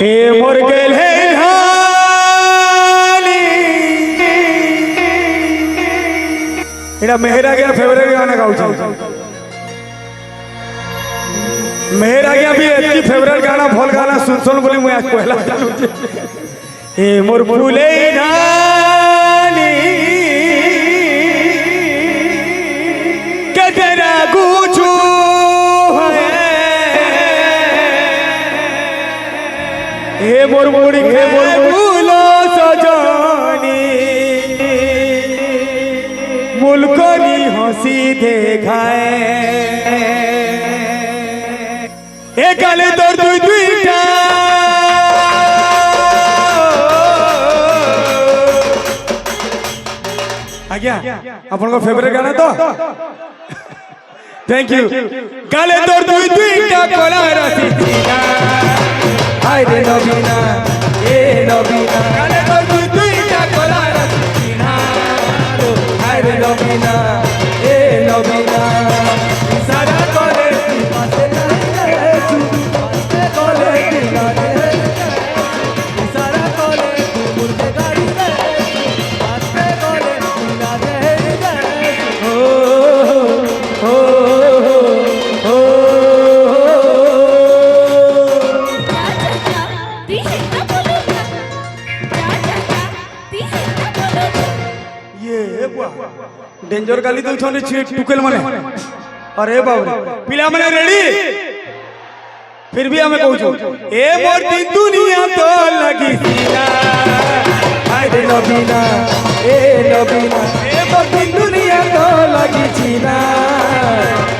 हे मोर गेल हे ढाली एटा मेहरा गया फेवरेट गाना गाऊ मेहरा गया भी एतकी फेवरेट गाना भल गाना सुन बोली मुझे आज पहला जानू हे मोर फूले ढाली के तेरा गुछू हे मोर मुड़ी के बोलो सजानी मुल्कनी हंसी देखाए ए गाले तोर दुई दुईटा आज्ञा अपन को फेवरेट गाना तो थैंक यू गाले तोर दुई दुईटा कोला राती हाय रे नबीना ए नबीना गाले तोर दुई दुईटा कोला राती हाय रे नबीना ए नबीना सारा कोले पासे कोले सारा कोले मुर्दे गाड़ी दे पासे कोले मिला दे ओ ओ ओ डेंजर गाली दो छोने टुकेल मने अरे बाबू पिला मने रेडी फिर भी हमें कहू ए मोर दिन दुनिया तो लगी सीना हाय रे नबीना ए नबीना ए मोर दिन दुनिया तो लगी सीना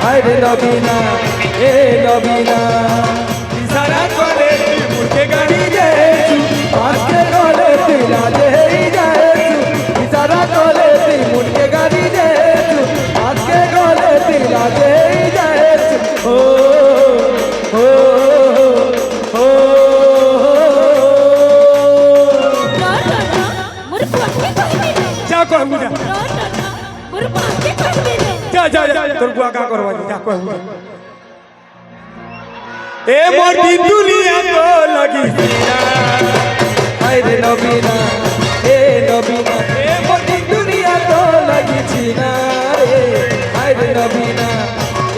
हाय रे नबीना ए नबीना सारा कोले मुर्के गाड़ी दे पास के कोले तिला दे सारा कोले मुर्के गाड़ी दे पास के कोले तिला दे ओ ओ ओ जा कह मुझे जा जा जा तोर बुआ का करवा जा कह ए मोर दी दुनिया तो लगी सीना हाय रे नबीना ए नबीना ए मोर दी दुनिया तो लगी सीना रे हाय रे नबीना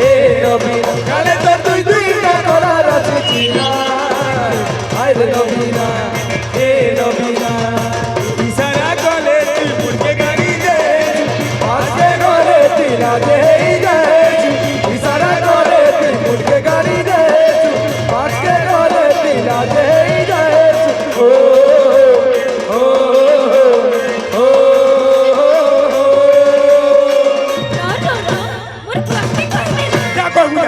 ए नबीना गाले तो दुई दुई का कोला राती सीना हाय रे नबीना ए नबीना इशारा कोले मुर्के गाड़ी दे पास के कोले तिला दे इशारा कोले मुर्के गाड़ी दे पास के कोले तिला दे ओ ओ ओ जा कहू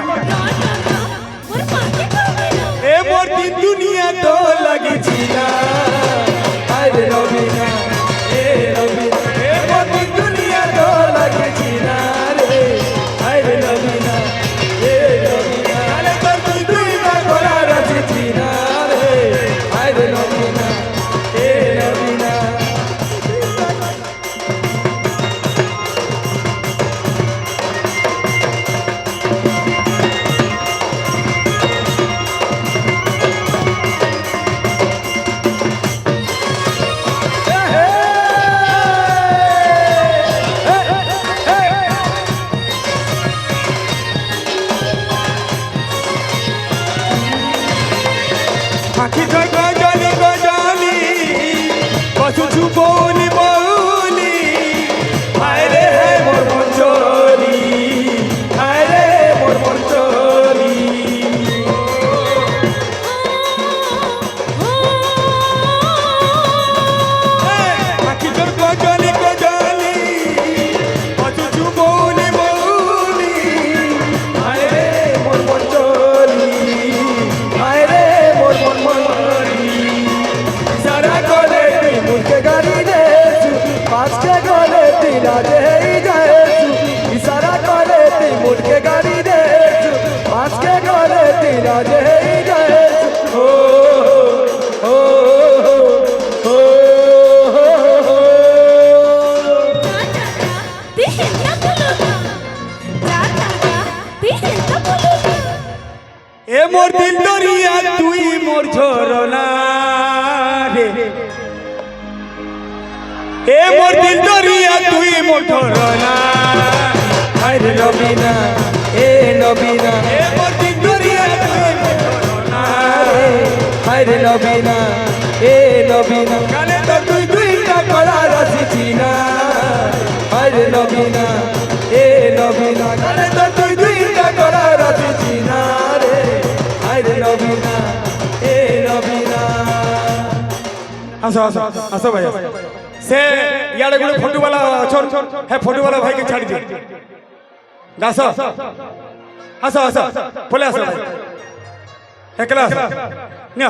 ए मोर दिन दुनिया तो लगी छीना हाय रे नबीना ए नबीना ए मोर दिन दुनिया तो लगी छीना रे हाय रे नबीना ए नबीना गाले तोर दुई दुई का कोला राती छीना रे हाय रे नबीना ए नबीना आखी तो गजली गजली बसु छु बोली बोली हाय रे मोर मंचोली हाय रे मोर मंचोली आखी तो गजली गजली बसु छु बोली बोली हाय रे मोर मंचोली हाय रे मोर मन এ মোর দিল দরিয়া তুই মোর ঝরনা রে এ মোর দিল দরিয়া তুই মোর ঝরনা হায়রে নবীনা এ নবীনা এ মোর দিল দরিয়া তুই মোর ঝরনা হায়রে নবীনা এ নবীনা গালে তো তুই দুইটা কলা রচিছি না হায়রে নবীনা এ নবীনা গালে তো তুই দুইটা কলা রচিছি না রে হায়রে নবীনা এ নবীনা আসো আসো আসো ভাই সে ইয়াড়ে গুলো ফটোওয়ালা ছোট হ্যাঁ ফটোওয়ালা ভাইকে ছাড়ি দে আসো আসো আসো বলে আসো ভাই একলা আসো নিয়া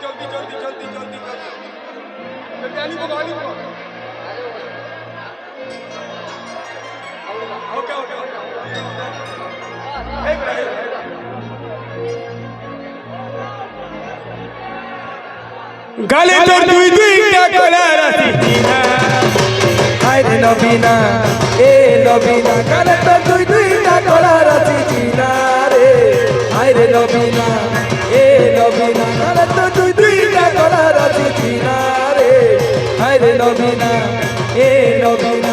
জলদি জলদি জলদি জলদি জলদি আলি বলো আলি বলো ওকে ওকে গালে তোর দুই দুইটা কলা রাখি না হায়রে নবীনা এ নবীনা গালে তো তুই দুইটা কলা রচিছি না রে হায়রে নবীনা এ নবীনা গালে তো তুই দুইটা কলা রচিছি না রে হায়রে নবীনা এ নবীনা